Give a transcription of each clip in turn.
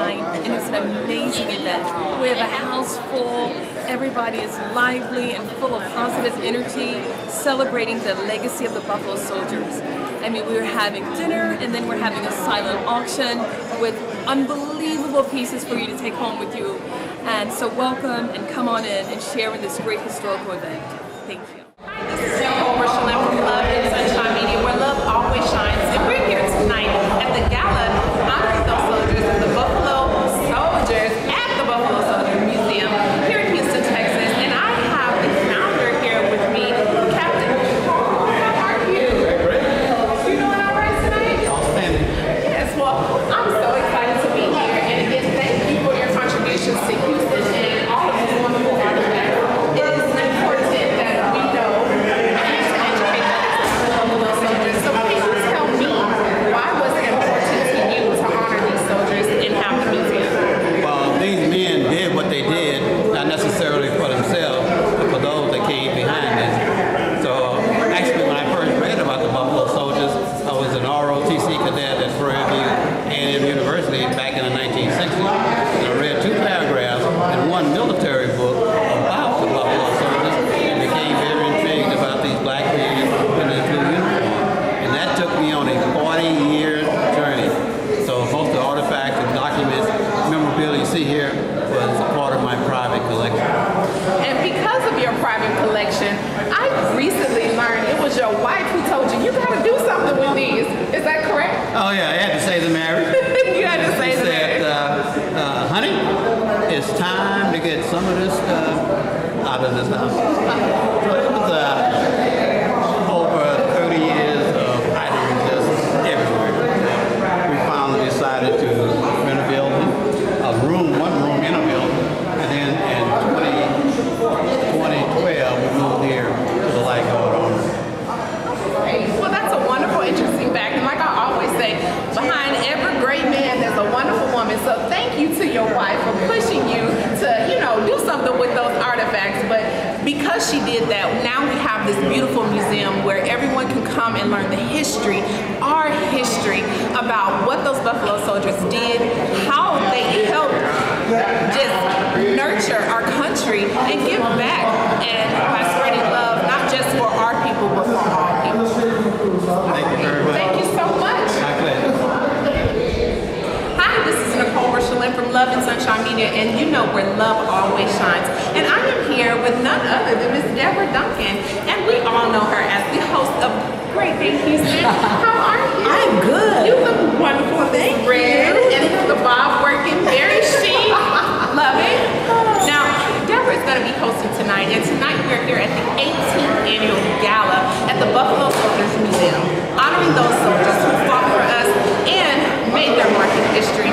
line, and it's an amazing event. We have a house full, everybody is lively and full of positive energy, celebrating the legacy of the Buffalo Soldiers. I mean, we're having dinner, and then we're having a silent auction with unbelievable pieces for you to take home with you. And so welcome, and come on in and share in this great historical event. Thank you. Hi, this is Annual from Love and Sunshine Media, where love always shines. And we're here tonight at the gala honoring those soldiers, the Buffalo Soldiers, at the Buffalo Soldiers Museum here in Houston, Texas. And I have the founder here with me, Captain. How are you? Great. You doing all right tonight? Outstanding. Yes, well, I'm so excited to be here. And again, thank you for your contributions to Houston and all of these wonderful artifacts. It is important that we know and to educate the Buffalo Soldiers. So please tell me, why was it important to you to honor these soldiers and have the museum? Well, these men did what they did, not necessarily for themselves, but for those that came behind them. So actually, when I first read about the Buffalo Soldiers, I was an ROTC cadet at Prairie View A&M University back in the 1960s. And I read 2 paragraphs in one military book about the Buffalo Soldiers and became very intrigued about these black men in their blue uniform. And that took me on a 40-year journey. So most of the artifacts and documents, memorabilia you see here was a part of my private collection. And because of your private collection, I recently learned it was your wife who told you gotta do something with these. Is that correct? Oh yeah, I had to say the marriage. You had to say She the said, marriage. honey, it's time to get some of this stuff out of this house. So it was over 30 years of items just everywhere. We finally decided to rent a building, one room in a building, and then in 2012 we moved here to the Lifeguard Owner. Well, that's a wonderful, interesting fact. And like I always say, behind every great man, there's a wonderful woman. So thank you to your wife for pushing you to, do something with those artifacts. But because she did that, now we have this beautiful museum where everyone can come and learn the history, our history, about what those Buffalo Soldiers did, how they helped just nurture our country and give back, and by spreading love, not just for our people, but for all people. Thank you very much. Thank you so much. My pleasure. Hi, this is from Love and Sunshine Media, and you know where love always shines. And I am here with none other than Miss Deborah Duncan, and we all know her as the host of Great Day Houston. How are you? I'm good. You look wonderful. Thank red you. And the bob working, very chic. Love it. Now, Deborah is going to be hosting tonight, and tonight we're here at the 18th Annual Gala at the Buffalo Soldiers Museum, honoring those soldiers who fought for us and made their mark in history.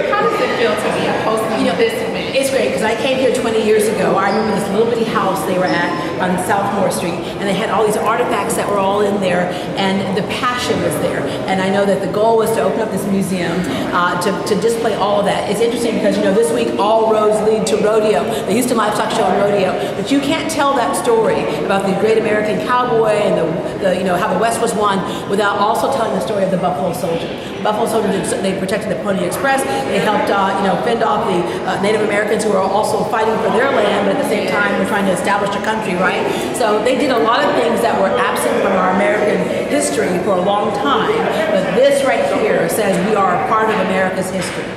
How does it feel to be hosting this event? It's great because I came here 20 years ago. I remember this little bitty house they were at on South Moore Street, and they had all these artifacts that were all in there, and the passion was there. And I know that the goal was to open up this museum to display all of that. It's interesting because this week all roads lead to rodeo, the Houston Livestock Show and rodeo. But you can't tell that story about the great American cowboy and the how the West was won without also telling the story of the Buffalo Soldier. Buffalo Soldiers, they protected the Pony Express. They helped fend off the Native Americans who were also fighting for their land, but at the same time were trying to establish a country, right? So they did a lot of things that were absent from our American history for a long time. But this right here says we are a part of America's history.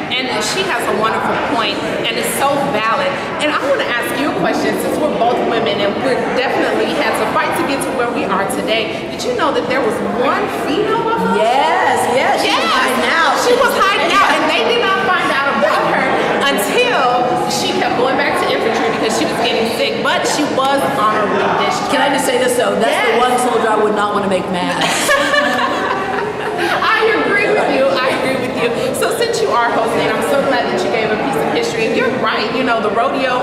And she has a wonderful point, and it's so valid. And I want to ask you a question, since we're both women and we definitely had to fight to get to where we are today. Did you know that there was one female Buffalo? Yes, she was hiding out. She was hiding out, and they did not find out about her until she kept going back to infantry because she was getting sick. But she was honorably discharged. Can I just say this though? That's the one soldier I would not want to make mad. I agree with you. So since you are hosting, I'm so glad that you gave a piece of history. And you're right, the rodeo,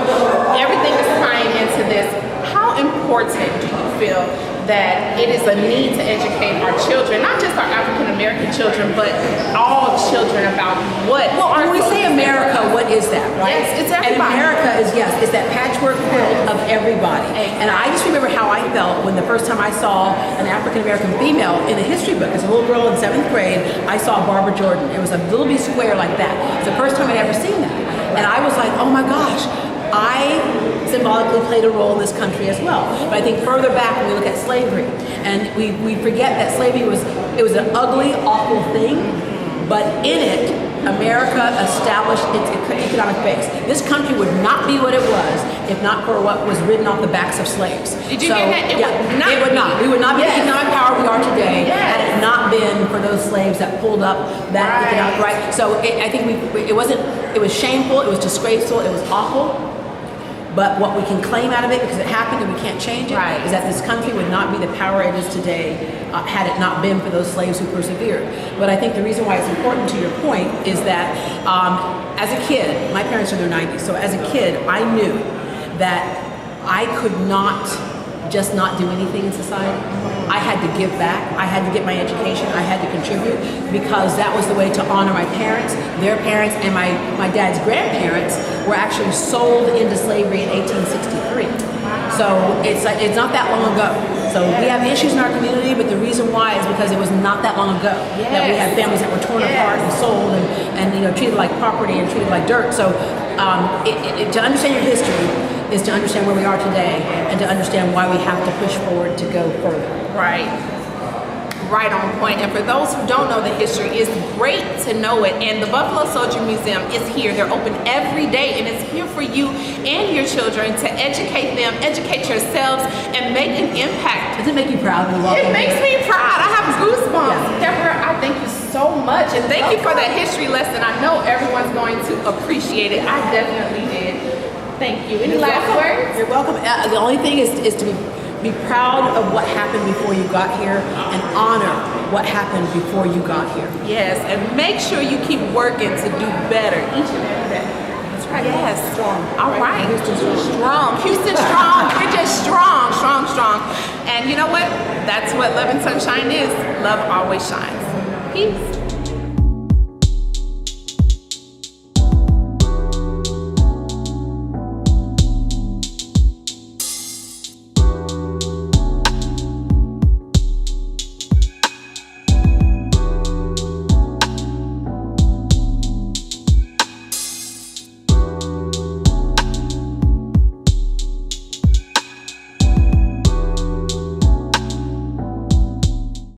everything is tying into this. How important do you feel that it is a need to educate our children, not just our African American children, but all children about what? Well, when we say America, what is that, right? Yes, it's everybody. And America is, yes, it's that patchwork quilt of everybody. And I just remember how I felt when the first time I saw an African-American female in a history book. As a little girl in 7th grade, I saw Barbara Jordan. It was a little bitty square like that. It's the first time I'd ever seen that. And I was like, oh my gosh, I symbolically played a role in this country as well. But I think further back when we look at slavery, and we forget that slavery was an ugly, awful thing, but in it, America established its economic base. This country would not be what it was if not for what was written off the backs of slaves. Did you hear that? It would not. We would not be the economic power we are today had it not been for those slaves that pulled up that economic right. So I think it was shameful, it was disgraceful, it was awful. But what we can claim out of it, because it happened and we can't change it, is that this country would not be the power it is today had it not been for those slaves who persevered. But I think the reason why it's important, to your point, is that as a kid, my parents are in their 90s, so as a kid, I knew that I could not just not do anything in society. I had to give back. I had to get my education. I had to contribute, because that was the way to honor my parents, their parents, and my dad's grandparents were actually sold into slavery in 1863. So it's not that long ago. So we have issues in our community, but the reason why is because it was not that long ago that we had families that were torn apart and sold and treated like property and treated like dirt. So to understand your history is to understand where we are today and to understand why we have to push forward to go further. Right on point. And for those who don't know the history, it's great to know it. And the Buffalo Soldier Museum is here. They're open every day, and it's here for you and your children to educate them, educate yourselves, and make an impact. Does it make you proud when you walk in? It makes me proud. I have goosebumps. Deborah, I thank you so much. And thank you for that history lesson. I know everyone's going to appreciate it. I definitely did. Thank you. Any last words? You're welcome. The only thing is to be proud of what happened before you got here and honor what happened before you got here. Yes, and make sure you keep working to do better each and every day. That's right. Yes. Strong. All right. Houston strong. Houston strong. We're just strong. And you know what? That's what Love and Sunshine is. Love always shines. Peace.